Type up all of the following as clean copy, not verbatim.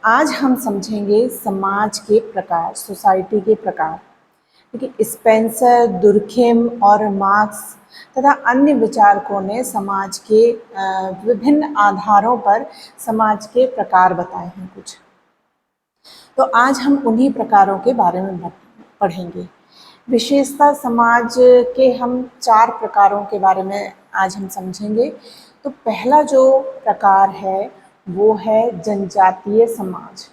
आज हम समझेंगे समाज के प्रकार, सोसाइटी के प्रकार। देखिए, स्पेंसर, दुर्खेम और मार्क्स तथा अन्य विचारकों ने समाज के विभिन्न आधारों पर समाज के प्रकार बताए हैं कुछ। तो आज हम उन्हीं प्रकारों के बारे में पढ़ेंगे। विशेषता समाज के हम 4 प्रकारों के बारे में आज हम समझेंगे। तो पहला जो प्रकार है वो है जनजातीय समाज।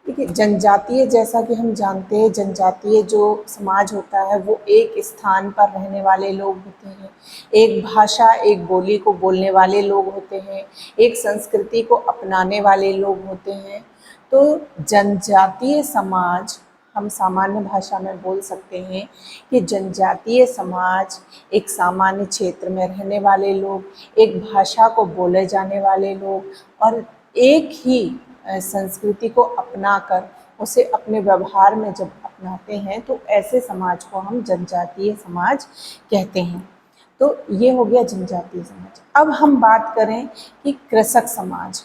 देखिए, जनजातीय, जैसा कि हम जानते हैं, जनजातीय जो समाज होता है वो एक स्थान पर रहने वाले लोग होते हैं, एक भाषा, एक बोली को बोलने वाले लोग होते हैं, एक संस्कृति को अपनाने वाले लोग होते हैं। तो जनजातीय समाज, हम सामान्य भाषा में बोल सकते हैं कि जनजातीय समाज एक सामान्य क्षेत्र में रहने वाले लोग, एक भाषा को बोले जाने वाले लोग और एक ही संस्कृति को अपनाकर उसे अपने व्यवहार में जब अपनाते हैं तो ऐसे समाज को हम जनजातीय समाज कहते हैं। तो ये हो गया जनजातीय समाज। अब हम बात करें कि कृषक समाज।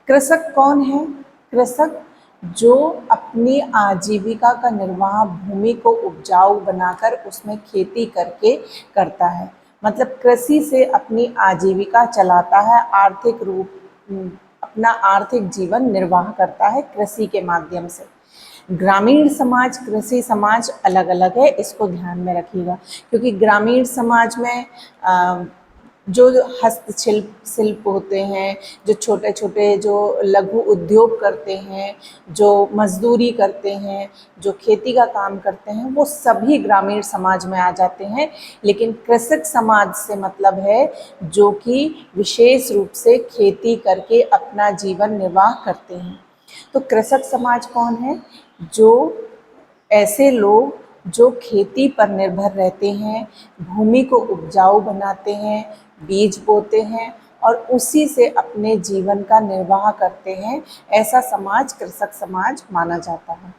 कृषक कौन है? कृषक जो अपनी आजीविका का निर्वाह भूमि को उपजाऊ बनाकर उसमें खेती करके करता है, मतलब कृषि से अपनी आजीविका चलाता है, आर्थिक रूप अपना आर्थिक जीवन निर्वाह करता है कृषि के माध्यम से। ग्रामीण समाज, कृषि समाज अलग अलग है, इसको ध्यान में रखिएगा, क्योंकि ग्रामीण समाज में जो शिल्प होते हैं, जो छोटे छोटे जो लघु उद्योग करते हैं, जो मजदूरी करते हैं, जो खेती का काम करते हैं, वो सभी ग्रामीण समाज में आ जाते हैं। लेकिन कृषक समाज से मतलब है जो कि विशेष रूप से खेती करके अपना जीवन निर्वाह करते हैं। तो कृषक समाज कौन है? जो ऐसे लोग जो खेती पर निर्भर रहते हैं, भूमि को उपजाऊ बनाते हैं, बीज बोते हैं और उसी से अपने जीवन का निर्वाह करते हैं, ऐसा समाज कृषक समाज माना जाता है।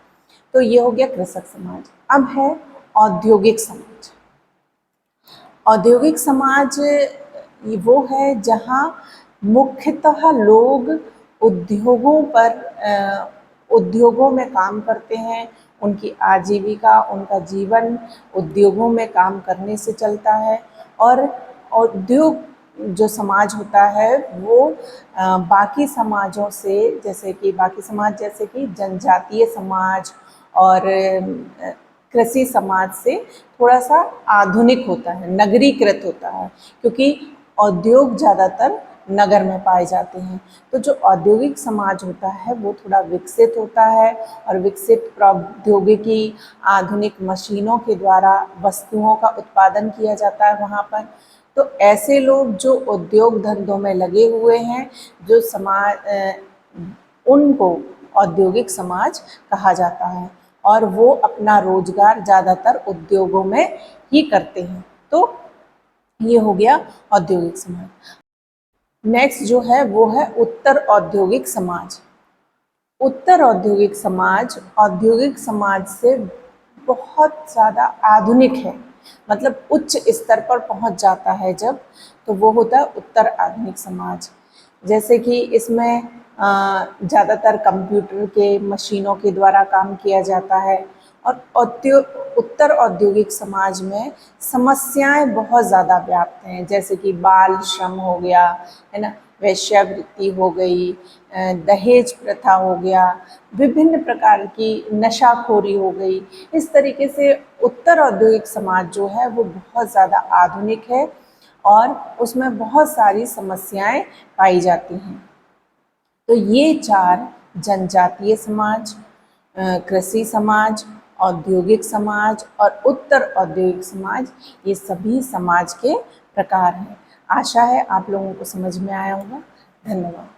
तो ये हो गया कृषक समाज। अब है औद्योगिक समाज। औद्योगिक समाज वो है जहाँ मुख्यतः लोग उद्योगों में काम करते हैं, उनकी आजीविका, उनका जीवन उद्योगों में काम करने से चलता है। और उद्योग जो समाज होता है वो बाकी समाजों से, जैसे कि जनजातीय समाज और कृषि समाज से थोड़ा सा आधुनिक होता है, नगरीकृत होता है, क्योंकि उद्योग ज़्यादातर नगर में पाए जाते हैं। तो जो औद्योगिक समाज होता है वो थोड़ा विकसित होता है और विकसित प्रौद्योगिकी, आधुनिक मशीनों के द्वारा वस्तुओं का उत्पादन किया जाता है वहाँ पर। तो ऐसे लोग जो उद्योग धंधों में लगे हुए हैं, जो उनको औद्योगिक समाज कहा जाता है और वो अपना रोजगार ज़्यादातर उद्योगों में ही करते हैं। तो ये हो गया औद्योगिक समाज। नेक्स्ट जो है वो है उत्तर औद्योगिक समाज। उत्तर औद्योगिक समाज औद्योगिक समाज से बहुत ज़्यादा आधुनिक है, मतलब उच्च स्तर पर पहुंच जाता है जब, तो वो होता है उत्तर आधुनिक समाज। जैसे कि इसमें ज़्यादातर कंप्यूटर के मशीनों के द्वारा काम किया जाता है और उत्तर औद्योगिक समाज में समस्याएं बहुत ज़्यादा व्याप्त हैं, जैसे कि बाल श्रम हो गया, है ना, वेश्यावृत्ति हो गई, दहेज प्रथा हो गया, विभिन्न प्रकार की नशाखोरी हो गई। इस तरीके से उत्तर औद्योगिक समाज जो है वो बहुत ज़्यादा आधुनिक है और उसमें बहुत सारी समस्याएं पाई जाती हैं। तो ये 4 जनजातीय समाज, कृषि समाज, औद्योगिक समाज और उत्तर औद्योगिक समाज, ये सभी समाज के प्रकार हैं। आशा है आप लोगों को समझ में आया होगा। धन्यवाद।